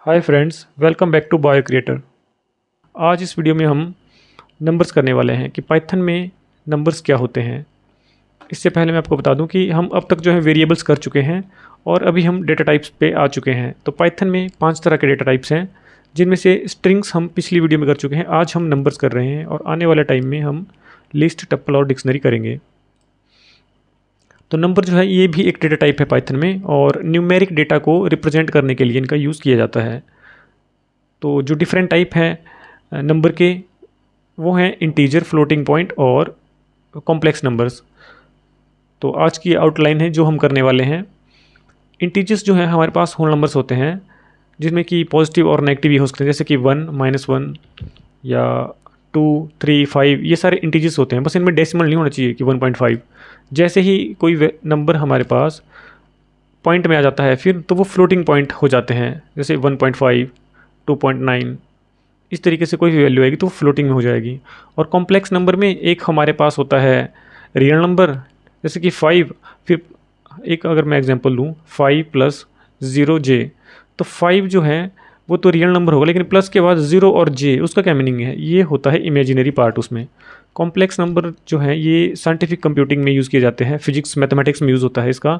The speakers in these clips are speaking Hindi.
Hi friends, welcome back to Bio Creator. आज इस वीडियो में हम नंबर्स करने वाले हैं कि पाइथन में नंबर्स क्या होते हैं। इससे पहले मैं आपको बता दूं कि हम अब तक जो है वेरिएबल्स कर चुके हैं और अभी हम डेटा टाइप्स पे आ चुके हैं। तो पाइथन में 5 तरह के डेटा टाइप्स हैं, जिनमें से स्ट्रिंग्स हम पिछली वीडियो में कर चुके हैं। आज हम नंबर्स कर रहे हैं और आने वाले टाइम में हम लिस्ट, टप्पल और डिक्शनरी करेंगे। तो नंबर जो है ये भी एक डेटा टाइप है पाइथन में, और न्यूमेरिक डेटा को रिप्रेजेंट करने के लिए इनका यूज़ किया जाता है। तो जो डिफरेंट टाइप हैं नंबर के, वो हैं इंटीजर, फ्लोटिंग पॉइंट और कॉम्प्लेक्स नंबर्स। तो आज की आउटलाइन है जो हम करने वाले हैं। इंटीजर्स जो है हमारे पास होल नंबर्स होते हैं, जिसमें कि पॉजिटिव और नेगेटिव भी हो सकते हैं, जैसे कि 1, -1 या 2, 3, 5। ये सारे इंटीजर्स होते हैं, बस इनमें डेसिमल नहीं होना चाहिए कि 1.5। जैसे ही कोई नंबर हमारे पास पॉइंट में आ जाता है फिर, तो वो फ्लोटिंग पॉइंट हो जाते हैं, जैसे 1.5, 2.9। इस तरीके से कोई भी वैल्यू आएगी तो वो फ्लोटिंग में हो जाएगी। और कॉम्प्लेक्स नंबर में एक हमारे पास होता है रियल नंबर, जैसे कि 5। फिर एक अगर मैं एग्जांपल लूँ, 5 + 0j, तो 5 जो है वो तो रियल नंबर होगा, लेकिन प्लस के बाद 0 और j, उसका क्या मीनिंग है? ये होता है इमेजिनरी पार्ट उसमें। कॉम्प्लेक्स नंबर जो है ये साइंटिफिक कंप्यूटिंग में यूज़ किए जाते हैं, फिजिक्स मैथमेटिक्स में यूज़ होता है इसका।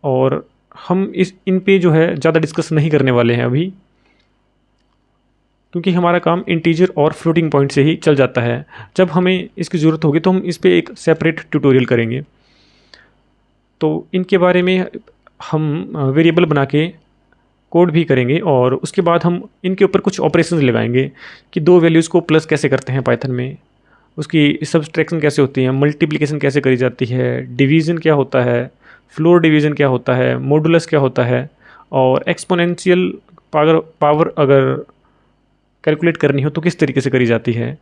और हम इन पे जो है ज़्यादा डिस्कस नहीं करने वाले हैं अभी, क्योंकि हमारा काम इंटीजर और फ्लोटिंग पॉइंट से ही चल जाता है। जब हमें इसकी ज़रूरत होगी तो हम इस पे एक सेपरेट ट्यूटोरियल करेंगे। तो इनके बारे में हम वेरिएबल बना के कोड भी करेंगे, और उसके बाद हम इनके ऊपर कुछ ऑपरेशंस लगाएंगे कि दो वैल्यूज़ को प्लस कैसे करते हैं पाइथन में, उसकी सब्सट्रैक्शन कैसे होती है, मल्टीप्लिकेशन कैसे करी जाती है, डिवीज़न क्या होता है, फ्लोर डिवीज़न क्या होता है, मॉडुलस क्या होता है, और एक्सपोनेंशियल पावर अगर कैलकुलेट करनी हो तो किस तरीके से करी जाती है।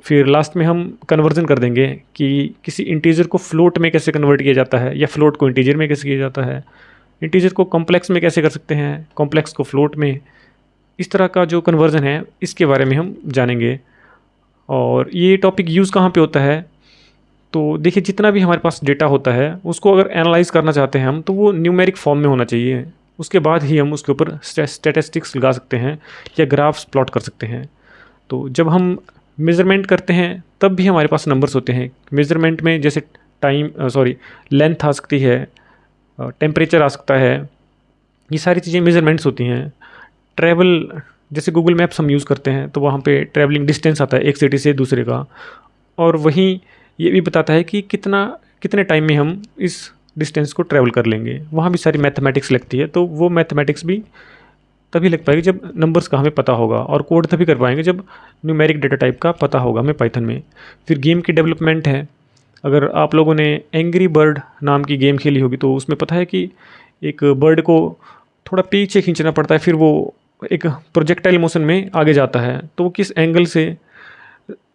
फिर लास्ट में हम कन्वर्जन कर देंगे कि किसी इंटीजर को फ्लोट में कैसे कन्वर्ट किया जाता है, या फ्लोट को इंटीजर में कैसे किया जाता है, इंटीजर को कॉम्प्लेक्स में कैसे कर सकते हैं, कॉम्प्लेक्स को फ्लोट में। इस तरह का जो कन्वर्जन है इसके बारे में हम जानेंगे। और ये टॉपिक यूज़ कहाँ पे होता है? तो देखिए, जितना भी हमारे पास डेटा होता है उसको अगर एनालाइज करना चाहते हैं हम, तो वो न्यूमेरिक फॉर्म में होना चाहिए। उसके बाद ही हम उसके ऊपर स्टैटिस्टिक्स लगा सकते हैं या ग्राफ्स प्लॉट कर सकते हैं। तो जब हम मेज़रमेंट करते हैं तब भी हमारे पास नंबर्स होते हैं। मेज़रमेंट में जैसे लेंथ आ सकती है, टेम्परेचर आ सकता है, ये सारी चीज़ें मेज़रमेंट्स होती हैं। ट्रैवल, जैसे गूगल मैप्स हम यूज़ करते हैं तो वहाँ पे ट्रैवलिंग डिस्टेंस आता है एक सिटी से दूसरे का, और वहीं ये भी बताता है कि कितने टाइम में हम इस डिस्टेंस को ट्रैवल कर लेंगे। वहाँ भी सारी मैथमेटिक्स लगती है। तो वो मैथमेटिक्स भी तभी लग पाएगी जब नंबर्स का हमें पता होगा, और कोड तभी कर पाएंगे जब न्यूमेरिक डेटा टाइप का पता होगा हमें पाइथन में। फिर गेम की डेवलपमेंट है। अगर आप लोगों ने एंग्री बर्ड नाम की गेम खेली होगी तो उसमें पता है कि एक बर्ड को थोड़ा पीछे खींचना पड़ता है, फिर वो एक प्रोजेक्टाइल मोशन में आगे जाता है। तो वो किस एंगल से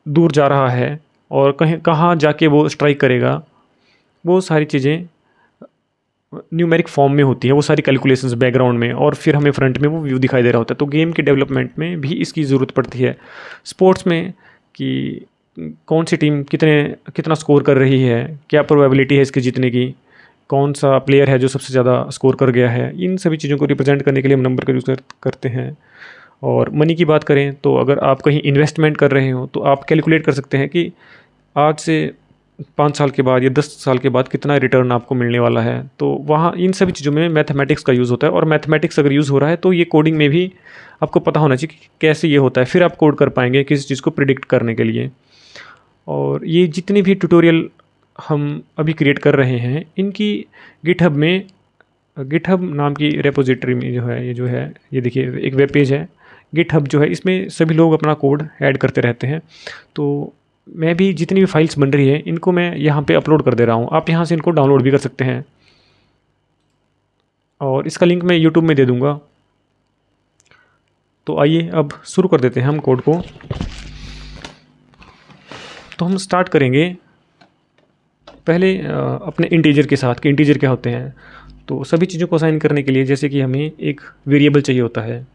दूर जा रहा है और कहीं कहाँ जाके वो स्ट्राइक करेगा, वो सारी चीज़ें न्यूमेरिक फॉर्म में होती है, वो सारी कैलकुलेशंस बैकग्राउंड में, और फिर हमें फ्रंट में वो व्यू दिखाई दे रहा होता है। तो गेम के डेवलपमेंट में भी इसकी ज़रूरत पड़ती है। स्पोर्ट्स में कि कौन सी टीम कितना स्कोर कर रही है, क्या प्रोबेबिलिटी है इसके जीतने की, कौन सा प्लेयर है जो सबसे ज़्यादा स्कोर कर गया है, इन सभी चीज़ों को रिप्रेजेंट करने के लिए हम नंबर का यूज़ करते हैं। और मनी की बात करें तो अगर आप कहीं इन्वेस्टमेंट कर रहे हो तो आप कैलकुलेट कर सकते हैं कि आज से 5 साल के बाद या 10 साल के बाद कितना रिटर्न आपको मिलने वाला है। तो वहाँ इन सभी चीज़ों में मैथमेटिक्स का यूज़ होता है, और मैथमेटिक्स अगर यूज़ हो रहा है तो ये कोडिंग में भी आपको पता होना चाहिए कि कैसे ये होता है, फिर आप कोड कर पाएंगे किसी चीज़ को प्रिडिक्ट करने के लिए। और ये जितनी भी ट्यूटोरियल हम अभी क्रिएट कर रहे हैं, इनकी गिटहब नाम की रेपोजिटरी में ये देखिए एक वेब पेज है गिटहब जो है, इसमें सभी लोग अपना कोड ऐड करते रहते हैं। तो मैं भी जितनी भी फाइल्स बन रही है इनको मैं यहाँ पे अपलोड कर दे रहा हूँ, आप यहाँ से इनको डाउनलोड भी कर सकते हैं, और इसका लिंक मैं यूट्यूब में दे दूँगा। तो आइए अब शुरू कर देते हैं हम कोड को। तो हम स्टार्ट करेंगे पहले अपने इंटीजर के साथ कि इंटीजर क्या होते हैं। तो सभी चीज़ों को असाइन करने के लिए जैसे कि हमें एक वेरिएबल चाहिए होता है।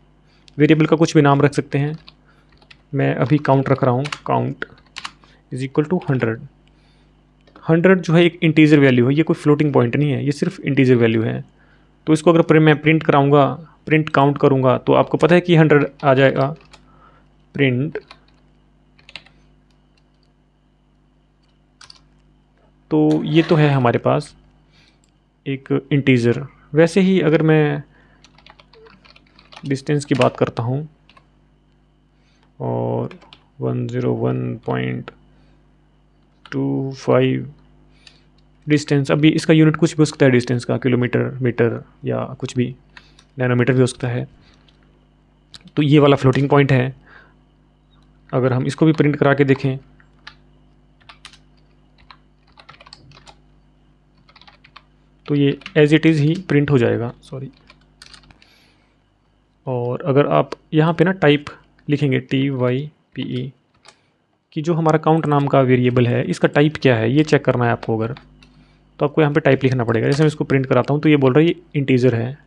वेरिएबल का कुछ भी नाम रख सकते हैं। मैं अभी काउंट रख रहा हूँ, काउंट = 100। 100 जो है एक इंटीजर वैल्यू है, ये कोई फ्लोटिंग पॉइंट नहीं है, ये सिर्फ इंटीजर वैल्यू है। तो इसको अगर मैं प्रिंट कराऊंगा, प्रिंट काउंट करूंगा, तो आपको पता है कि 100 आ जाएगा। प्रिंट, तो ये तो है हमारे पास एक इंटीजर। वैसे ही अगर मैं डिस्टेंस की बात करता हूँ और 101.25 डिस्टेंस, अभी इसका यूनिट कुछ भी हो सकता है डिस्टेंस का, किलोमीटर, मीटर या कुछ भी, नैनोमीटर भी हो सकता है। तो ये वाला फ्लोटिंग पॉइंट है। अगर हम इसको भी प्रिंट करा के देखें, तो ये एज इट इज़ ही प्रिंट हो जाएगा, सॉरी। और अगर आप यहाँ पे ना टाइप लिखेंगे TYPE कि जो हमारा काउंट नाम का वेरिएबल है इसका टाइप क्या है, ये चेक करना है आपको अगर, तो आपको यहाँ पे टाइप लिखना पड़ेगा। जैसे मैं इसको प्रिंट कराता हूँ तो ये बोल रहा है ये इंटीजर है,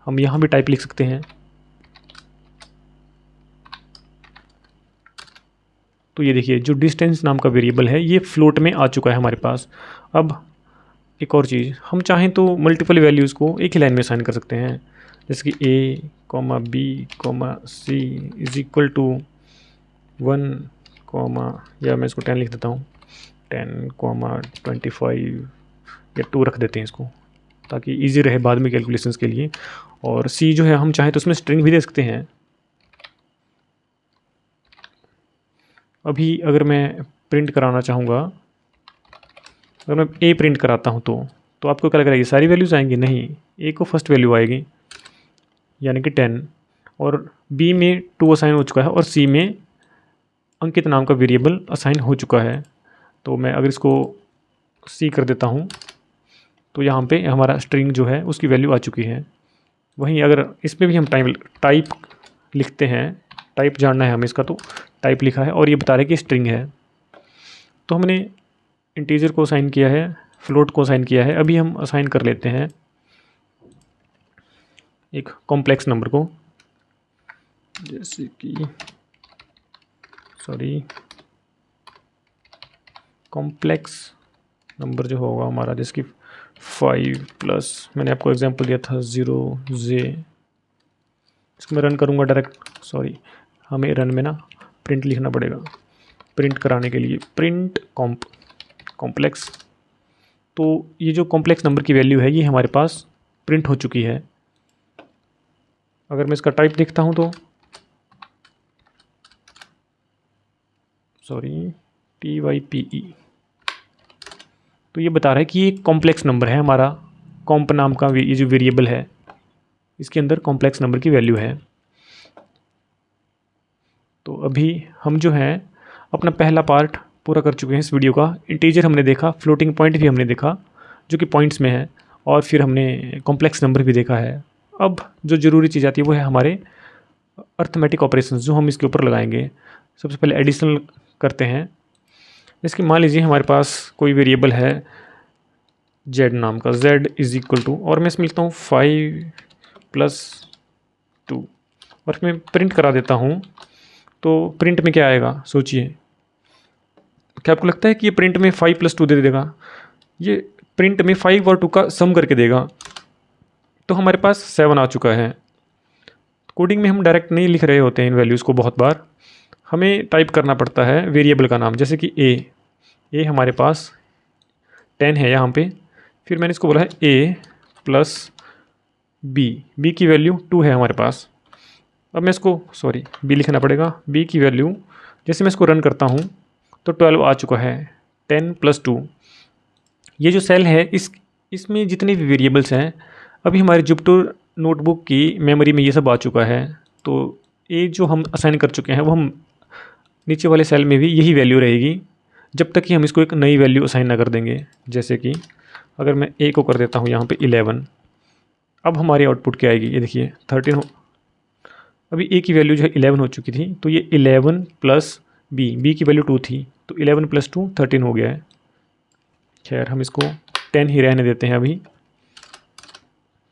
हम यहाँ भी टाइप लिख सकते हैं। तो ये देखिए जो डिस्टेंस नाम का वेरिएबल है ये फ्लोट में आ चुका है हमारे पास। अब एक और चीज़, हम चाहें तो मल्टीपल वैल्यूज़ को एक ही लाइन में साइन कर सकते हैं, जैसे कि A, B, C is equal to 1, या मैं इसको 10 लिख देता हूँ, 10, 25 या 2 रख देते हैं इसको, ताकि इजी रहे बाद में कैलकुलेशंस के लिए। और C जो है हम चाहें तो उसमें स्ट्रिंग भी दे सकते हैं। अभी अगर मैं प्रिंट कराना चाहूँगा, अगर मैं A प्रिंट कराता हूँ तो आपको क्या लग रहा है ये सारी वैल्यूज़ आएंगी? नहीं, A को फर्स्ट वैल्यू आएगी यानी कि 10, और B में 2 असाइन हो चुका है और C में अंकित नाम का वेरिएबल असाइन हो चुका है। तो मैं अगर इसको C कर देता हूँ तो यहाँ पे हमारा स्ट्रिंग जो है उसकी वैल्यू आ चुकी है। वहीं अगर इसमें भी हम टाइप लिखते हैं, टाइप जानना है हमें इसका, तो टाइप लिखा है और ये बता रहा है कि स्ट्रिंग है। तो हमने इंटीजर को असाइन किया है, फ्लोट को असाइन किया है। अभी हम असाइन कर लेते हैं एक कॉम्प्लेक्स नंबर को, जैसे कि कॉम्प्लेक्स नंबर जो होगा हमारा, जैसे कि 5+, मैंने आपको एग्जांपल दिया था 0J। इसको मैं रन करूँगा डायरेक्ट, सॉरी हमें रन में ना प्रिंट लिखना पड़ेगा प्रिंट कराने के लिए, प्रिंट कॉम्प्लेक्स। तो ये जो कॉम्प्लेक्स नंबर की वैल्यू है ये हमारे पास प्रिंट हो चुकी है। अगर मैं इसका टाइप देखता हूँ तो TYPE, तो ये बता रहा है कि ये कॉम्प्लेक्स नंबर है हमारा, कॉम्प नाम का ये जो वेरिएबल है इसके अंदर कॉम्प्लेक्स नंबर की वैल्यू है। तो अभी हम जो है अपना पहला पार्ट पूरा कर चुके हैं इस वीडियो का। इंटीजर हमने देखा, फ्लोटिंग पॉइंट भी हमने देखा जो कि पॉइंट्स में है, और फिर हमने कॉम्प्लेक्स नंबर भी देखा है। अब जो ज़रूरी चीज़ आती है वो है हमारे अर्थमेटिक ऑपरेशंस जो हम इसके ऊपर लगाएंगे। सबसे पहले एडिशनल करते हैं। इसकी मान लीजिए हमारे पास कोई वेरिएबल है Z नाम का, Z इज़ इक्वल टू, और मैं इसमें लिखता हूँ 5+2 और मैं प्रिंट करा देता हूँ। तो प्रिंट में क्या आएगा सोचिए, क्या आपको लगता है कि ये प्रिंट में 5+2 दे देगा? ये प्रिंट में 5 और 2 का सम करके देगा। तो हमारे पास 7 आ चुका है। कोडिंग में हम डायरेक्ट नहीं लिख रहे होते हैं इन वैल्यूज़ को, बहुत बार हमें टाइप करना पड़ता है वेरिएबल का नाम, जैसे कि ए हमारे पास 10 है यहाँ पे, फिर मैंने इसको बोला है A+B की वैल्यू 2 है हमारे पास। अब मैं इसको B लिखना पड़ेगा। B की वैल्यू जैसे मैं इसको रन करता हूँ तो 12 आ चुका है, 10+2। ये जो सेल है इसमें जितने भी वेरिएबल्स हैं अभी हमारे जुपिटर नोटबुक की मेमोरी में ये सब आ चुका है। तो ये जो हम असाइन कर चुके हैं वो हम नीचे वाले सेल में भी यही वैल्यू रहेगी जब तक कि हम इसको एक नई वैल्यू असाइन ना कर देंगे। जैसे कि अगर मैं A को कर देता हूँ यहाँ पे 11, अब हमारी आउटपुट क्या आएगी, ये देखिए 13 हो। अभी A की वैल्यू जो है 11 हो चुकी थी, तो ये 11 प्लस B की वैल्यू 2 थी, तो 11 + 2 13 हो गया है। खैर हम इसको 10 ही रहने देते हैं अभी।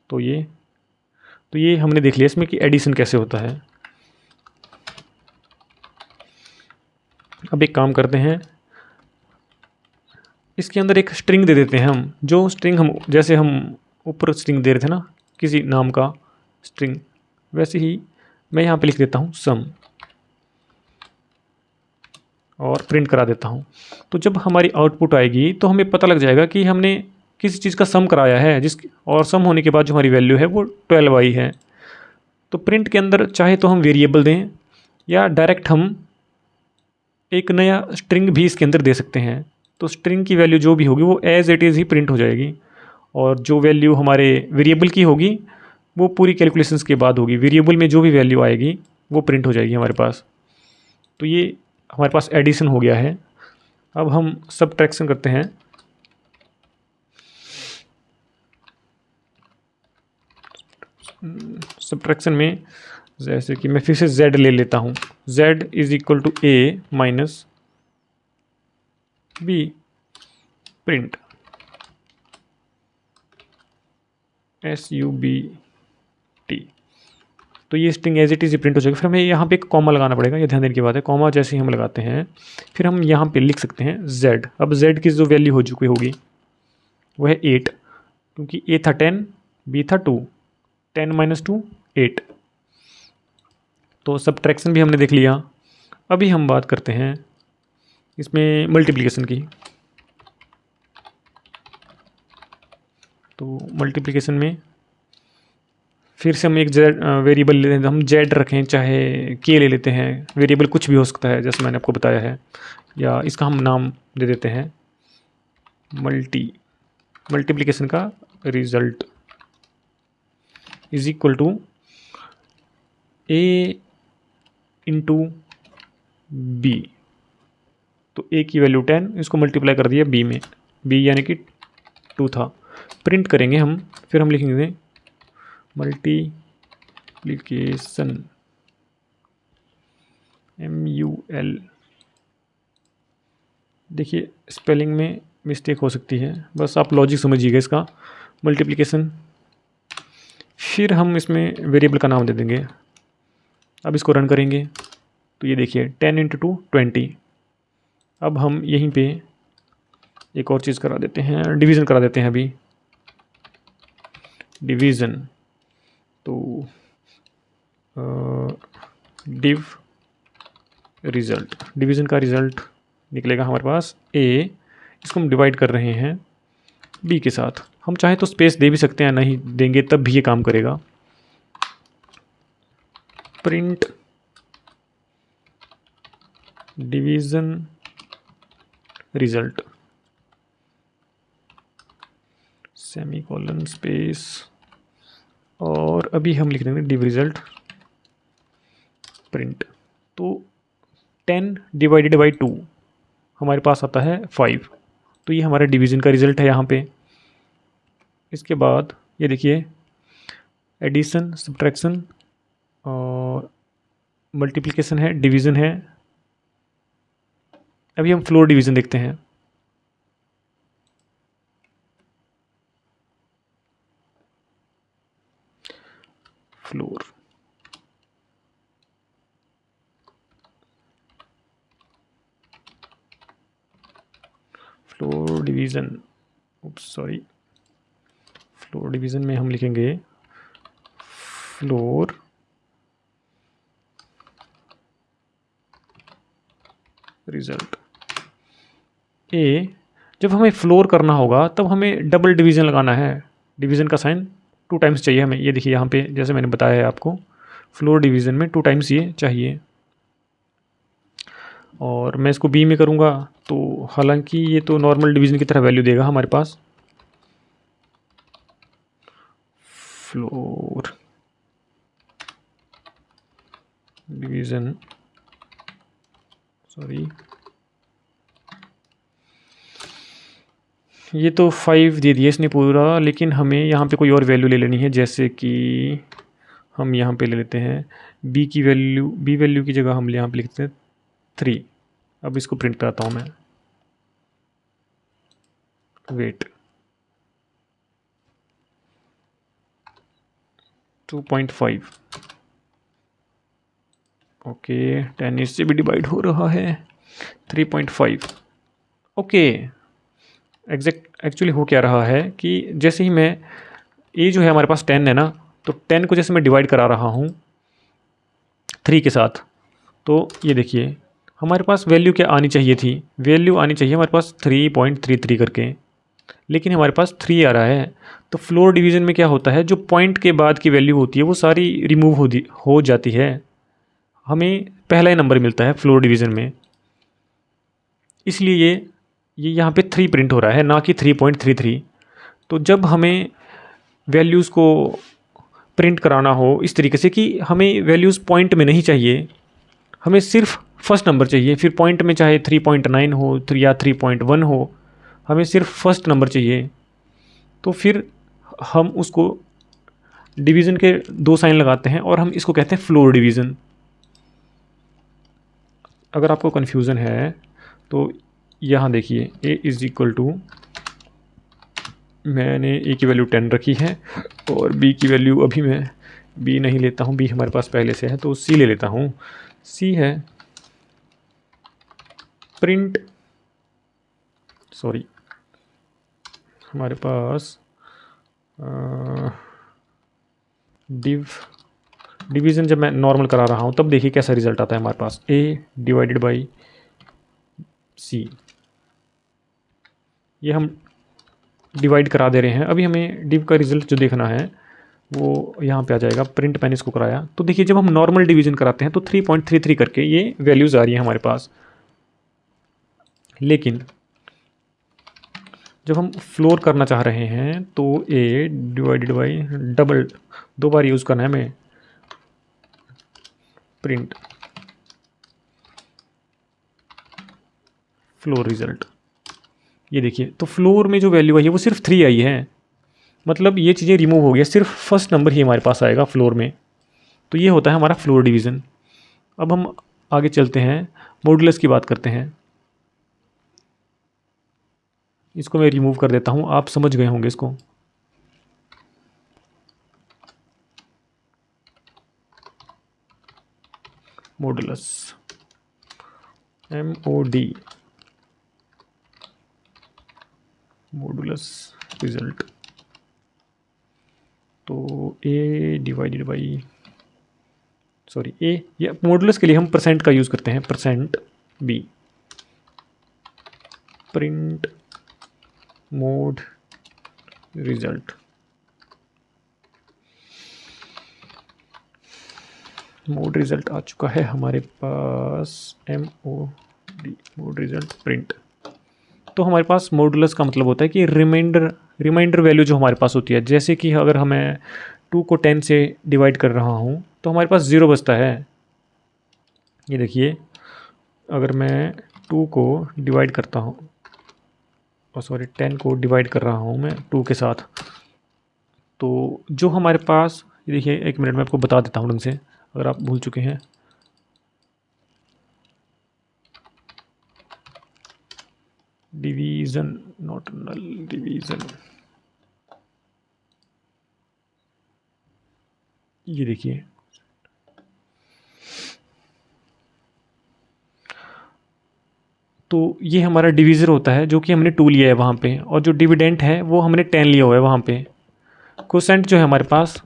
तो ये हमने देख लिया इसमें कि एडिशन कैसे होता है। अब एक काम करते हैं, इसके अंदर एक स्ट्रिंग दे देते हैं हम, जो स्ट्रिंग हम जैसे हम ऊपर स्ट्रिंग दे रहे थे ना किसी नाम का स्ट्रिंग, वैसे ही मैं यहाँ पे लिख देता हूँ सम और प्रिंट करा देता हूँ। तो जब हमारी आउटपुट आएगी तो हमें पता लग जाएगा कि हमने किसी चीज़ का सम कराया है, और सम होने के बाद जो हमारी वैल्यू है वो 12 आई है। तो प्रिंट के अंदर चाहे तो हम वेरिएबल दें या डायरेक्ट हम एक नया स्ट्रिंग भी इसके अंदर दे सकते हैं। तो स्ट्रिंग की वैल्यू जो भी होगी वो एज इट इज़ ही प्रिंट हो जाएगी, और जो वैल्यू हमारे वेरिएबल की होगी वो पूरी कैलकुलेशंस के बाद होगी। वेरिएबल में जो भी वैल्यू आएगी वो प्रिंट हो जाएगी हमारे पास। तो ये हमारे पास एडिशन हो गया है। अब हम सबट्रैक्शन करते हैं। सबट्रैक्शन में जैसे कि मैं फिर से z ले लेता हूँ, z is equal to a minus b print SUBT। तो ये string as it is print हो जाएगी। फिर हमें यहाँ पे एक कॉमा लगाना पड़ेगा, ये ध्यान देने की बात है। कॉमा जैसे ही हम लगाते हैं फिर हम यहाँ पे लिख सकते हैं z। अब z की जो वैल्यू हो चुकी होगी वो है 8, क्योंकि a था 10, b था 2, 10 माइनस 2 8। तो सबट्रैक्शन भी हमने देख लिया। अभी हम बात करते हैं इसमें मल्टीप्लिकेशन की। तो मल्टीप्लिकेशन में फिर से हम एक वेरिएबल ले लेते हैं, हम z रखें चाहे k ले लेते हैं, वेरिएबल कुछ भी हो सकता है जैसे मैंने आपको बताया है, या इसका हम नाम दे देते हैं मल्टीप्लिकेशन का result is equal to a into b। तो a की वैल्यू 10, इसको मल्टीप्लाई कर दिया b में, b यानी कि 2 था। प्रिंट करेंगे हम, फिर हम लिखेंगे मल्टीप्लिकेशन MUL। देखिए स्पेलिंग में मिस्टेक हो सकती है, बस आप लॉजिक समझिएगा इसका। मल्टीप्लिकेशन, फिर हम इसमें वेरिएबल का नाम दे देंगे। अब इसको रन करेंगे तो ये देखिए 10 इंटू 2 20। अब हम यहीं पे एक और चीज़ करा देते हैं, डिवीज़न करा देते हैं। अभी डिवीज़न, तो डिव रिज़ल्ट, डिवीज़न का रिज़ल्ट निकलेगा हमारे पास a। इसको हम डिवाइड कर रहे हैं b के साथ। हम चाहे तो स्पेस दे भी सकते हैं, नहीं देंगे तब भी ये काम करेगा। Print division result semicolon space, और अभी हम लिख देंगे डिव रिज़ल्ट प्रिंट। तो 10 डिवाइडेड बाई 2 हमारे पास आता है 5। तो ये हमारा डिवीज़न का रिज़ल्ट है यहाँ पे। इसके बाद ये देखिए एडिशन, सब्ट्रैक्शन और मल्टीप्लिकेशन है, डिवीज़न है। अभी हम फ्लोर डिवीज़न देखते हैं। Floor division, sorry, floor division में हम लिखेंगे फ्लोर रिज़ल्ट ए। जब हमें फ्लोर करना होगा तब हमें डबल डिवीज़न लगाना है। डिवीज़न का साइन 2 टाइम्स चाहिए हमें। ये देखिए यहाँ पे जैसे मैंने बताया है आपको, फ्लोर डिवीज़न में 2 टाइम्स ये चाहिए। और मैं इसको बी में करूँगा तो हालांकि ये तो नॉर्मल डिवीज़न की तरह वैल्यू देगा हमारे पास। फ्लोर डिवीज़न, सॉरी, ये तो 5 दे दिया इसने पूरा, लेकिन हमें यहाँ पे कोई और वैल्यू ले लेनी है। जैसे कि हम यहाँ पे ले लेते हैं b की वैल्यू, b वैल्यू की जगह हम यहाँ पे लिखते हैं 3। अब इसको प्रिंट कराता हूँ मैं, वेट 2.5। ओके 10 इससे भी डिवाइड हो रहा है 3.5। ओके एक्चुअली हो क्या रहा है कि जैसे ही मैं ए जो है हमारे पास 10 है ना, तो 10 को जैसे मैं डिवाइड करा रहा हूँ 3 के साथ, तो ये देखिए हमारे पास वैल्यू क्या आनी चाहिए थी, वैल्यू आनी चाहिए हमारे पास 3.33 करके, लेकिन हमारे पास 3 आ रहा है। तो फ्लोर डिवीज़न में क्या होता है, जो पॉइंट के बाद की वैल्यू होती है वो सारी रिमूव हो जाती है, हमें पहला ही नंबर मिलता है फ्लोर डिवीज़न में। इसलिए ये यहाँ पे 3 प्रिंट हो रहा है, ना कि 3.33। तो जब हमें वैल्यूज़ को प्रिंट कराना हो इस तरीके से कि हमें वैल्यूज़ पॉइंट में नहीं चाहिए, हमें सिर्फ फर्स्ट नंबर चाहिए, फिर पॉइंट में चाहे 3.9 हो या 3.1 हो, हमें सिर्फ फर्स्ट नंबर चाहिए, तो फिर हम उसको डिवीज़न के 2 साइन लगाते हैं और हम इसको कहते हैं फ्लोर डिवीज़न। अगर आपको कन्फ्यूज़न है तो यहाँ देखिए a इज़ इक्वल टू, मैंने a की वैल्यू 10 रखी है और b की वैल्यू अभी मैं b नहीं लेता हूँ, b हमारे पास पहले से है, तो c ले लेता हूँ। c है प्रिंट, सॉरी हमारे पास डिवीज़न जब मैं नॉर्मल करा रहा हूँ तब देखिए कैसा रिज़ल्ट आता है हमारे पास, a डिवाइडेड बाई c, ये हम डिवाइड करा दे रहे हैं। अभी हमें डिव का रिज़ल्ट जो देखना है वो यहाँ पे आ जाएगा, प्रिंट मैंने इसको कराया, तो देखिए जब हम नॉर्मल डिवीज़न कराते हैं तो 3.33 करके ये वैल्यूज़ आ रही हैं हमारे पास। लेकिन जब हम फ्लोर करना चाह रहे हैं तो a divided by double, 2 bar use करना है हमें, प्रिंट फ्लोर रिज़ल्ट, ये देखिए तो फ्लोर में जो वैल्यू आई है वो सिर्फ 3 आई है, मतलब ये चीज़ें रिमूव हो गया, सिर्फ फर्स्ट नंबर ही हमारे पास आएगा फ्लोर में। तो ये होता है हमारा फ्लोर डिवीज़न। अब हम आगे चलते हैं, मॉडुलस की बात करते हैं। इसको मैं रिमूव कर देता हूँ, आप समझ गए होंगे इसको। मॉडुलस MOD, मॉडुलस रिजल्ट, तो a divided by, sorry a, ये मॉडुलस के लिए हम परसेंट का यूज़ करते हैं, percent b, print mod result, mod result आ चुका है हमारे पास, MOD मोड रिजल्ट प्रिंट। तो हमारे पास मॉडुलस का मतलब होता है कि रिमाइंडर वैल्यू जो हमारे पास होती है, जैसे कि अगर हमें 2 को 10 से डिवाइड कर रहा हूँ तो हमारे पास 0 बचता है। ये देखिए अगर मैं 2 को डिवाइड करता हूँ, और सॉरी 10 को डिवाइड कर रहा हूँ मैं 2 के साथ, तो जो हमारे पास, ये देखिए 1 मिनट में आपको बता देता हूँ ढंग से अगर आप भूल चुके हैं। डिवीज़न नॉट नल, डिवीज़न, ये देखिए तो ये हमारा डिवीज़र होता है जो कि हमने 2 लिया है वहाँ पे, और जो डिविडेंट है वो हमने 10 लिया हुआ है वहाँ पे। कोसेंट जो है हमारे पास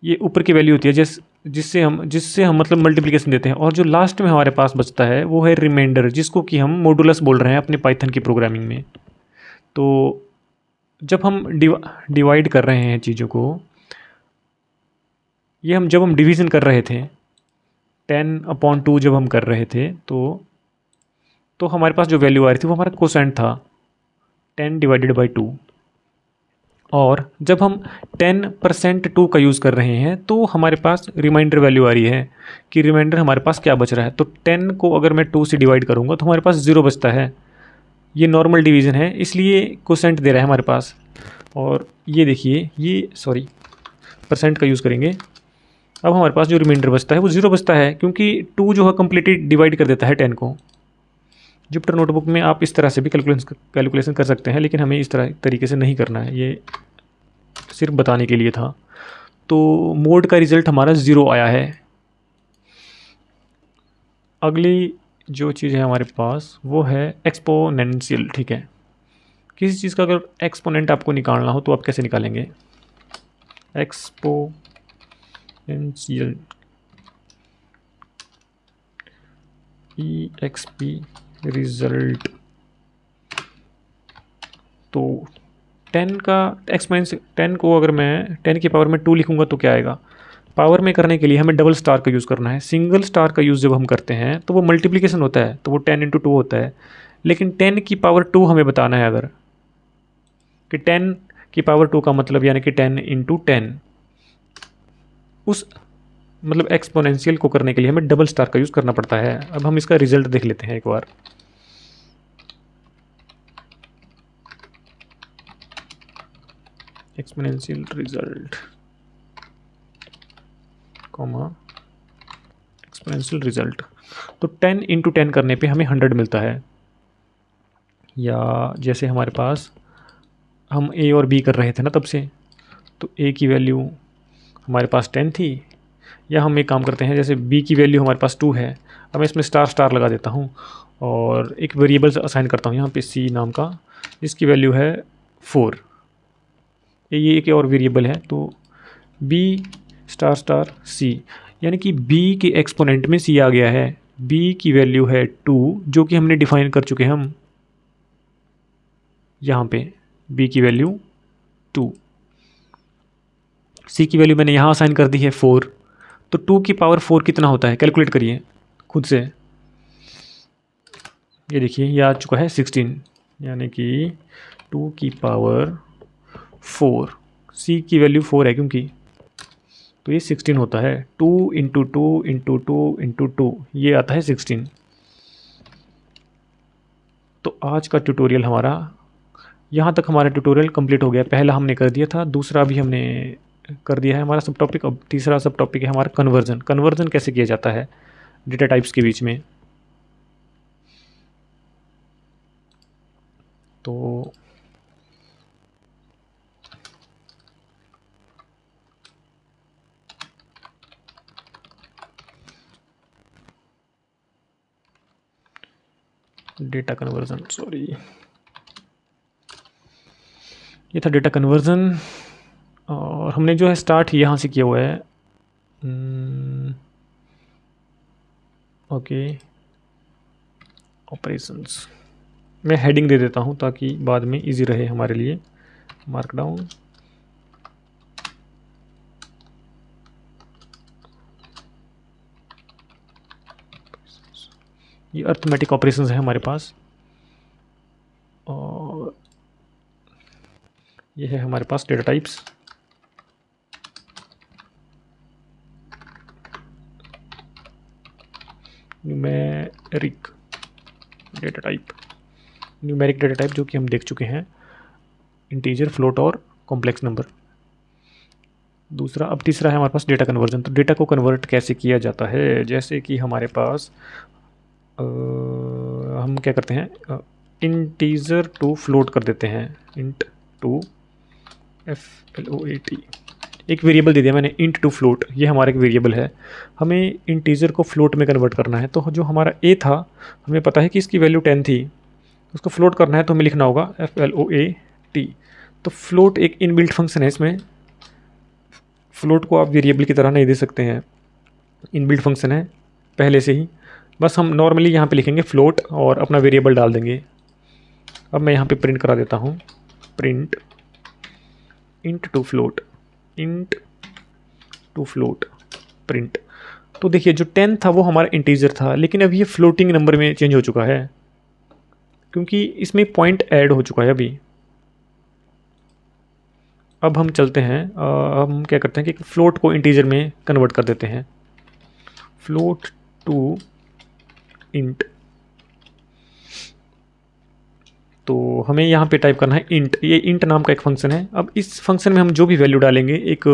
ये ऊपर की वैल्यू होती है जिससे हम मतलब मल्टीप्लिकेशन देते हैं, और जो लास्ट में हमारे पास बचता है वो है रिमाइंडर, जिसको कि हम मॉडुलस बोल रहे हैं अपने पाइथन की प्रोग्रामिंग में। तो जब हम डिवाइड कर रहे हैं चीज़ों को, ये जब हम डिवीज़न कर रहे थे 10/2 जब हम कर रहे थे तो हमारे पास जो वैल्यू आ रही थी वो हमारा कोसेंट था 10 डिवाइडेड बाई 2, और जब हम 10% 2 का यूज़ कर रहे हैं तो हमारे पास रिमाइंडर वैल्यू आ रही है कि रिमाइंडर हमारे पास क्या बच रहा है। तो 10 को अगर मैं 2 से डिवाइड करूँगा तो हमारे पास 0 बचता है। ये नॉर्मल डिवीज़न है इसलिए कोसेंट दे रहा है हमारे पास। और ये देखिए ये सॉरी परसेंट का यूज़ करेंगे, अब हमारे पास जो रिमाइंडर बचता है वो 0 बचता है, क्योंकि 2 जो है कम्प्लीटली डिवाइड कर देता है 10 को। जुपिटर नोटबुक में आप इस तरह से भी कैलकुलेशन कर सकते हैं, लेकिन हमें इस तरीके से नहीं करना है, ये सिर्फ बताने के लिए था। तो मोड का रिज़ल्ट हमारा 0 आया है। अगली जो चीज़ है हमारे पास वो है एक्सपोनेंशियल, ठीक है। किसी चीज़ का अगर एक्सपोनेंट आपको निकालना हो तो आप कैसे निकालेंगे, एक्सपोनेंशियल EXP रिजल्ट। तो 10 का एक्सपोनेंशियल 10 को अगर मैं 10 की पावर में 2 लिखूंगा तो क्या आएगा? पावर में करने के लिए हमें डबल स्टार का यूज़ करना है। सिंगल स्टार का यूज़ जब हम करते हैं तो वो मल्टीप्लिकेशन होता है, तो वो 10 × 2 होता है। लेकिन 10 की पावर 2 हमें बताना है अगर, कि 10 की पावर 2 का मतलब यानी कि 10 × 10, उस मतलब एक्सपोनेंशियल को करने के लिए हमें डबल स्टार का यूज़ करना पड़ता है। अब हम इसका रिजल्ट देख लेते हैं एक बार। Exponential result comma exponential result. तो 10 × 10 करने पे हमें 100 मिलता है। या जैसे हमारे पास हम ए और बी कर रहे थे ना तब से, तो ए की वैल्यू हमारे पास 10 थी। या हम एक काम करते हैं, जैसे बी की वैल्यू हमारे पास 2 है, अब मैं इसमें स्टार स्टार लगा देता हूँ और एक वेरिएबल असाइन करता हूँ यहाँ पे सी नाम का, जिसकी वैल्यू है 4। ये एक और वेरिएबल है, तो बी स्टार स्टार सी, यानी कि बी के एक्सपोनेंट में सी आ गया है। बी की वैल्यू है 2, जो कि हमने डिफाइन कर चुके हैं हम यहाँ पे। बी की वैल्यू 2, सी की वैल्यू मैंने यहाँ असाइन कर दी है 4। तो 2 की पावर 4 कितना होता है, कैलकुलेट करिए खुद से। ये देखिए ये आ चुका है 16, यानी कि 2 की पावर 4, सी की वैल्यू 4 है क्योंकि, तो ये 16 होता है। 2 × 2 × 2 × 2, ये आता है 16। तो आज का ट्यूटोरियल हमारा यहाँ तक, हमारा ट्यूटोरियल कंप्लीट हो गया। पहला हमने कर दिया था, दूसरा भी हमने कर दिया है हमारा सब टॉपिक। अब तीसरा सब टॉपिक है हमारा कन्वर्जन। कन्वर्जन कैसे किया जाता है डेटा टाइप्स के बीच में। तो डेटा कन्वर्जन, सॉरी, ये था डेटा कन्वर्जन। और हमने जो है स्टार्ट यहाँ से किया हुआ है। ओके, ऑपरेशंस मैं हेडिंग दे देता हूँ ताकि बाद में इजी रहे हमारे लिए। मार्कडाउन, ये अर्थमेटिक ऑपरेशंस है हमारे पास, और ये है हमारे पास data types. Numeric data type, numeric data type जो कि हम देख चुके हैं, इंटीजर, फ्लोट और कॉम्प्लेक्स नंबर। दूसरा, अब तीसरा है हमारे पास डेटा कन्वर्जन। तो डेटा को कन्वर्ट कैसे किया जाता है, जैसे कि हमारे पास हम क्या करते हैं, इंटीजर टू फ्लोट कर देते हैं। इंट टू FLOAT, एक वेरिएबल दे दिया मैंने इंट टू फ्लोट, ये हमारा एक वेरिएबल है। हमें इंटीजर को फ्लोट में कन्वर्ट करना है। तो जो हमारा ए था, हमें पता है कि इसकी वैल्यू 10 थी, उसको फ्लोट करना है तो हमें लिखना होगा FLOAT। तो फ्लोट एक इनबिल्ट फंक्शन है इसमें। फ्लोट को आप वेरिएबल की तरह नहीं दे सकते हैं, इनबिल्ट फंक्शन है पहले से ही। बस हम नॉर्मली यहाँ पे लिखेंगे फ्लोट और अपना वेरिएबल डाल देंगे। अब मैं यहाँ पे प्रिंट करा देता हूँ, print int to float, int to float print. तो देखिए जो 10 था वो हमारा इंटीजर था, लेकिन अब ये फ्लोटिंग नंबर में चेंज हो चुका है क्योंकि इसमें पॉइंट ऐड हो चुका है अभी। अब हम चलते हैं, हम क्या करते हैं कि फ्लोट को इंटीजर में कन्वर्ट कर देते हैं। फ्लोट टू इंट, तो हमें यहाँ पे टाइप करना है इंट। ये इंट नाम का एक फंक्शन है। अब इस फंक्शन में हम जो भी वैल्यू डालेंगे एक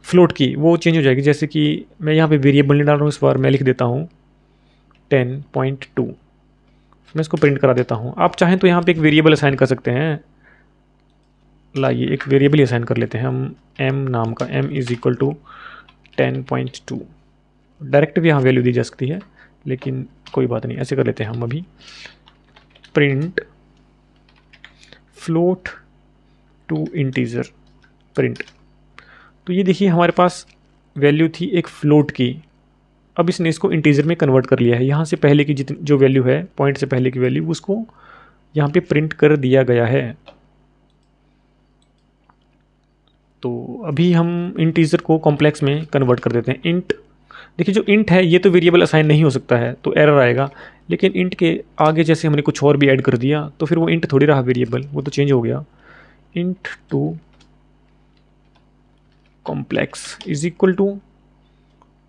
फ्लोट की, वो चेंज हो जाएगी। जैसे कि मैं यहाँ पे वेरिएबल नहीं डाल रहा हूँ, इस बार मैं लिख देता हूँ 10.2। मैं इसको प्रिंट करा देता हूँ। आप चाहें तो यहाँ पे एक वेरिएबल असाइन कर सकते हैं। लाइए एक वेरिएबल ही असाइन कर लेते हैं हम, m नाम का, m = 10.2। डायरेक्ट भी यहाँ वैल्यू दी जा सकती है, लेकिन कोई बात नहीं, ऐसे कर लेते हैं हम अभी। Print float to integer print. तो ये देखिए हमारे पास वैल्यू थी एक फ्लोट की, अब इसने इसको इंटीजर में कन्वर्ट कर लिया है। यहाँ से पहले की जितनी जो वैल्यू है, पॉइंट से पहले की वैल्यू, उसको यहाँ पे प्रिंट कर दिया गया है। तो अभी हम इंटीजर को कॉम्प्लेक्स में कन्वर्ट कर देते हैं। इंट, देखिए जो इंट है ये तो वेरिएबल असाइन नहीं हो सकता है, तो एरर आएगा। लेकिन इंट के आगे जैसे हमने कुछ और भी ऐड कर दिया तो फिर वो इंट थोड़ी रहा वेरिएबल, वो तो चेंज हो गया। Int to complex is equal to,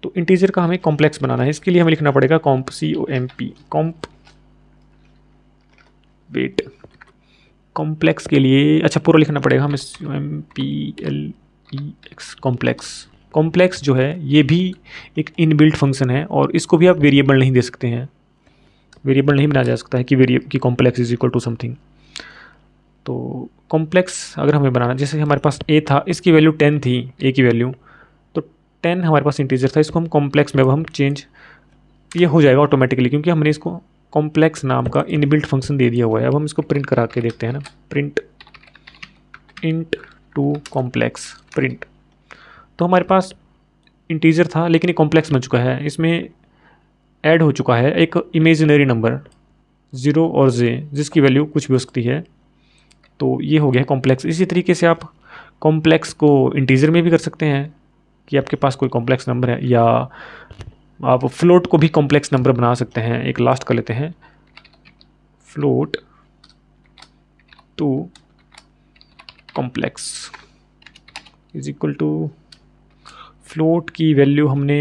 तो इंटीजर का हमें कॉम्प्लेक्स बनाना है, इसके लिए हमें लिखना पड़ेगा कॉम्प, COMP, कॉम्प वेट। कॉम्प्लेक्स के लिए अच्छा पूरा लिखना पड़ेगा हमें, COMPLEX, कॉम्प्लेक्स। कॉम्प्लेक्स जो है ये भी एक इनबिल्ट फंक्शन है और इसको भी आप वेरिएबल नहीं दे सकते हैं, वेरिएबल नहीं बनाया जा सकता है कि complex is equal to something. तो कॉम्प्लेक्स अगर हमें बनाना, जैसे हमारे पास a था, इसकी वैल्यू 10 थी, a की वैल्यू, तो 10 हमारे पास इंटीजर था, इसको हम कॉम्प्लेक्स में अब हम चेंज, ये हो जाएगा ऑटोमेटिकली क्योंकि हमने इसको कॉम्प्लेक्स नाम का इनबिल्ट फंक्शन दे दिया हुआ है। अब हम इसको प्रिंट करा के देखते हैं ना, print int to complex print. तो हमारे पास इंटीजर था लेकिन ये कॉम्प्लेक्स बन चुका है, इसमें ऐड हो चुका है एक इमेजिनरी नंबर 0 और j, जिसकी वैल्यू कुछ भी हो सकती है। तो ये हो गया कॉम्प्लेक्स। इसी तरीके से आप कॉम्प्लेक्स को इंटीजर में भी कर सकते हैं कि आपके पास कोई कॉम्प्लेक्स नंबर है, या आप फ्लोट को भी कॉम्प्लेक्स नंबर बना सकते हैं। एक लास्ट कर लेते हैं, float to complex is equal to, float की वैल्यू हमने,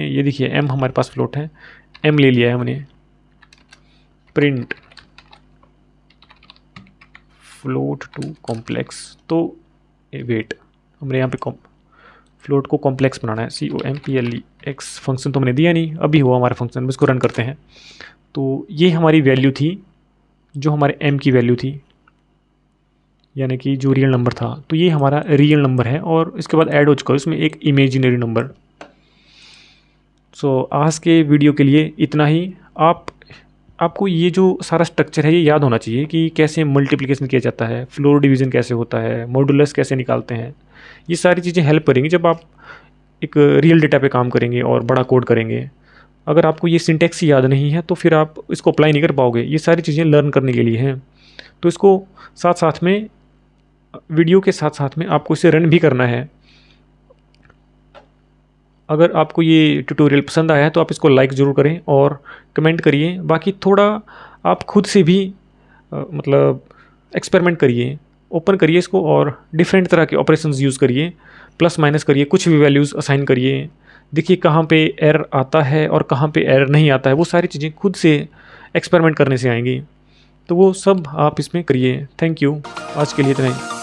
ये देखिए m हमारे पास फ्लोट है, m ले लिया है हमने, प्रिंट फ्लोट टू कॉम्प्लेक्स। तो वेट, हमने यहाँ पे फ्लोट को कॉम्प्लेक्स बनाना है, COMPLEX, फंक्शन तो हमने दिया नहीं, अभी हुआ हमारा फंक्शन, इसको रन करते हैं। तो ये हमारी वैल्यू थी जो हमारे m की वैल्यू थी, यानी कि जो रियल नंबर था, तो ये हमारा रियल नंबर है और इसके बाद ऐड हो चुका है इसमें एक इमेजिनरी नंबर। सो आज के वीडियो के लिए इतना ही। आपको ये जो सारा स्ट्रक्चर है ये याद होना चाहिए कि कैसे मल्टीप्लिकेशन किया जाता है, फ्लोर डिवीज़न कैसे होता है, मॉडुलस कैसे निकालते हैं। ये सारी चीज़ें हेल्प करेंगी जब आप एक रियल डेटा पे काम करेंगे और बड़ा कोड करेंगे। अगर आपको ये सिंटैक्स याद नहीं है तो फिर आप इसको अप्लाई नहीं कर पाओगे। ये सारी चीज़ें लर्न करने के लिए हैं, तो इसको साथ साथ में, वीडियो के साथ साथ में आपको इसे रन भी करना है। अगर आपको ये ट्यूटोरियल पसंद आया है तो आप इसको लाइक ज़रूर करें और कमेंट करिए। बाकी थोड़ा आप खुद से भी मतलब एक्सपेरिमेंट करिए, ओपन करिए इसको और डिफरेंट तरह के ऑपरेशंस यूज़ करिए, प्लस माइनस करिए, कुछ भी वैल्यूज़ असाइन करिए, देखिए कहाँ पे एरर आता है और कहाँ पे एरर नहीं आता है। वो सारी चीज़ें खुद से एक्सपेरिमेंट करने से आएंगी, तो वो सब आप इसमें करिए। थैंक यू, आज के लिए इतना ही।